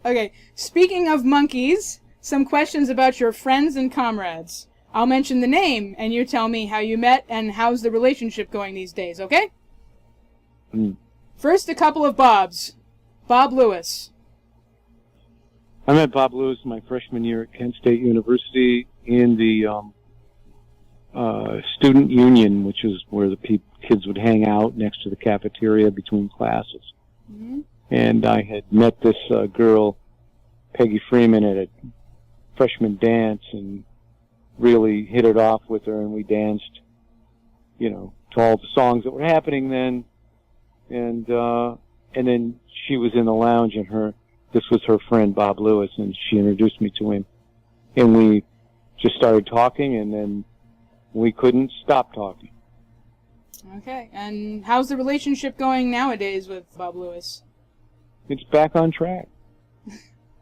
Okay, speaking of monkeys, some questions about your friends and comrades. I'll mention the name, and you tell me how you met and how's the relationship going these days, okay? First, a couple of Bobs. Bob Lewis. I met Bob Lewis my freshman year at Kent State University in the student union, which is where the kids would hang out next to the cafeteria between classes. Mm-hmm. And I had met this girl, Peggy Freeman, at a freshman dance and really hit it off with her, and we danced, to all the songs that were happening then. And then she was in the lounge, and this was her friend, Bob Lewis, and she introduced me to him. And we just started talking, and then we couldn't stop talking. Okay, and how's the relationship going nowadays with Bob Lewis? It's back on track.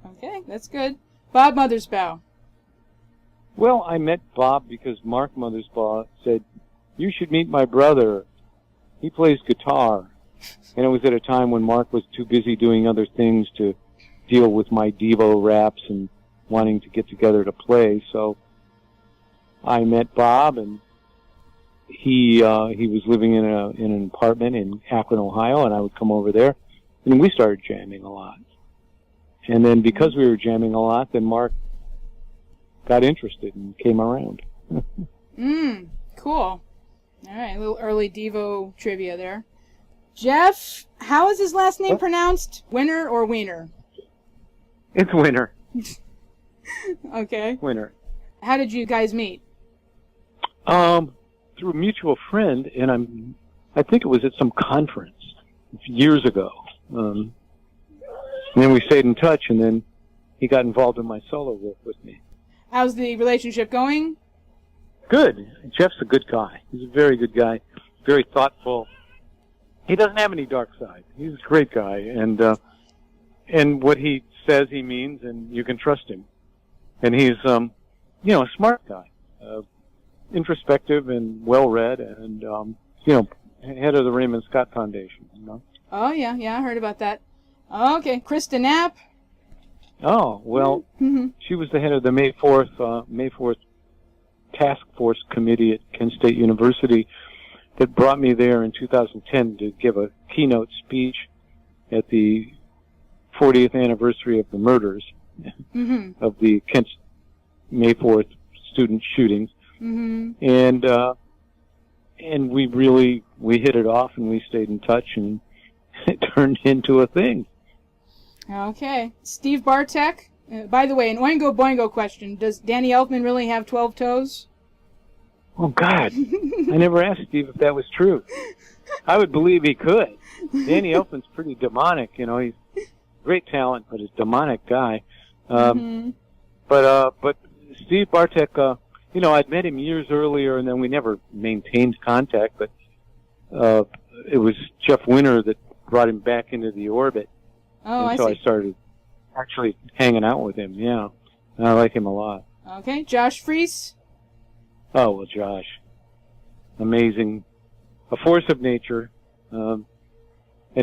Okay, that's good. Bob Mothersbaugh. Well, I met Bob because Mark Mothersbaugh said, "You should meet my brother. He plays guitar." And it was at a time when Mark was too busy doing other things to deal with my Devo raps and wanting to get together to play. So I met Bob, and he was living in an apartment in Akron, Ohio, and I would come over there, and we started jamming a lot. And then because we were jamming a lot, then Mark got interested and came around. Cool. All right, a little early Devo trivia there. Jeff, how is his last name pronounced? Winner or Wiener? It's Winner. Okay. Winner. How did you guys meet? Through a mutual friend, and I think it was at some conference years ago. And then we stayed in touch, and then he got involved in my solo work with me. How's the relationship going? Good. Jeff's a good guy. He's a very good guy, very thoughtful. He doesn't have any dark side. He's a great guy, and what he says he means, and you can trust him. And he's, a smart guy, introspective and well-read, and head of the Raymond Scott Foundation. Oh yeah, I heard about that. Okay, Krista Napp. Oh well, she was the head of the May 4th Task Force Committee at Kent State University that brought me there in 2010 to give a keynote speech at the 40th anniversary of the murders of the Kent May 4th student shootings. And we hit it off, and we stayed in touch, and it turned into a thing. Okay. Steve Bartek. By the way, an Oingo Boingo question. Does Danny Elfman really have 12 toes? Oh, God. I never asked Steve if that was true. I would believe he could. Danny Elfman's pretty demonic, He's great talent, but he's a demonic guy. But Steve Bartek, I'd met him years earlier, and then we never maintained contact, but it was Jeff Winter that brought him back into the orbit. Oh, and so I see. I started actually hanging out with him, yeah. And I like him a lot. Okay. Josh Freese? Oh, well, Josh. Amazing. A force of nature. And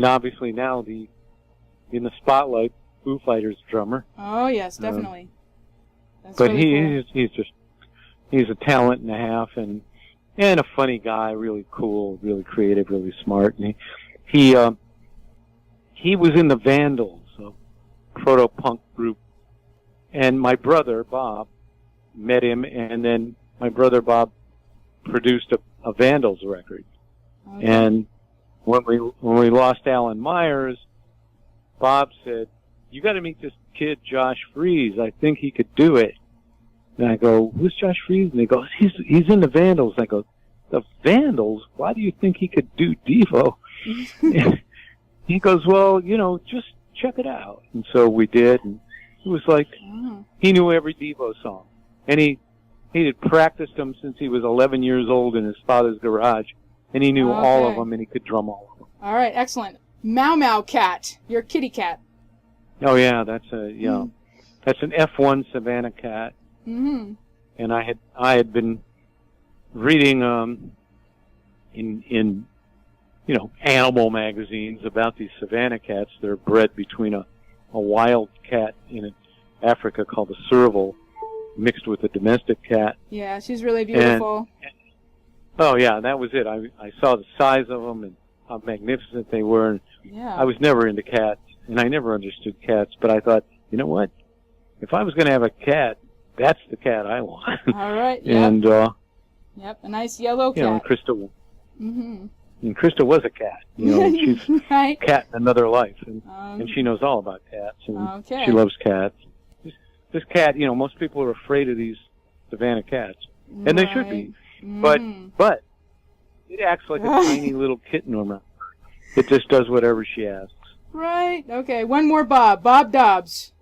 obviously now in the spotlight, Foo Fighters drummer. Oh, yes, definitely. That's but really cool. he's a talent and a half, and a funny guy, really cool, really creative, really smart. And he was in the Vandals, a proto-punk group, and my brother Bob met him, and then my brother Bob produced a Vandals record. Okay. And when we lost Alan Myers, Bob said, "You got to meet this kid Josh Freese. I think he could do it." And I go, "Who's Josh Freese?" And he goes, "He's in the Vandals." And I go, "The Vandals? Why do you think he could do Devo?" He goes, "Well, just check it out." And so we did, and it was like he knew every Devo song, and he had practiced them since he was 11 years old in his father's garage, and he knew all of them, and he could drum all of them. All right, excellent. Mau Katt, your kitty cat. Oh yeah, that's that's an F1 Savannah cat. And I had been reading in animal magazines about these Savannah cats that are bred between a a wild cat in Africa called the serval, mixed with a domestic cat. Yeah, she's really beautiful. Oh yeah, that was it. I saw the size of them and how magnificent they were. And Yeah. I was never into cats, and I never understood cats. But I thought, you know what? If I was going to have a cat, that's the cat I want. All right. Yep. And yep, a nice yellow cat. you know, and Krista. Mm-hmm. And Krista was a cat. You know, and she's right. a cat in another life, and she knows all about cats, and Okay. she loves cats. This cat, you know, most people are afraid of these Savannah cats, and they should be. But it acts like a tiny little kitten around her. It just does whatever she asks. Right. Okay. One more Bob. Bob Dobbs.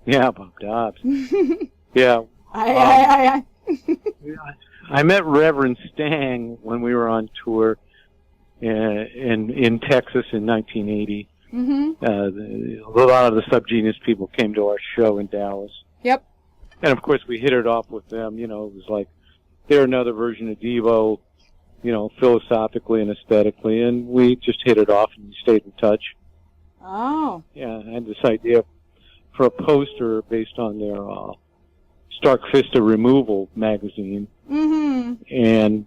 Yeah, Bob Dobbs. Yeah. I met Reverend Stang when we were on tour in Texas in 1980. Mm-hmm. A lot of the SubGenius people came to our show in Dallas. Yep. And of course we hit it off with them. You know, it was like they're another version of Devo, you know, philosophically and aesthetically, and we just hit it off and we stayed in touch. Oh. Yeah, I had this idea for a poster based on their Stark Vista Removal magazine. Mm-hmm. And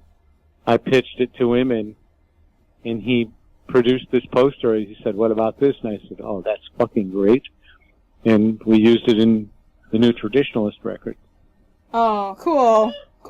I pitched it to him, and he produced this poster. He said, "What about this?" And I said, "Oh, that's fucking great." And we used it in the new Traditionalist record. Oh, cool.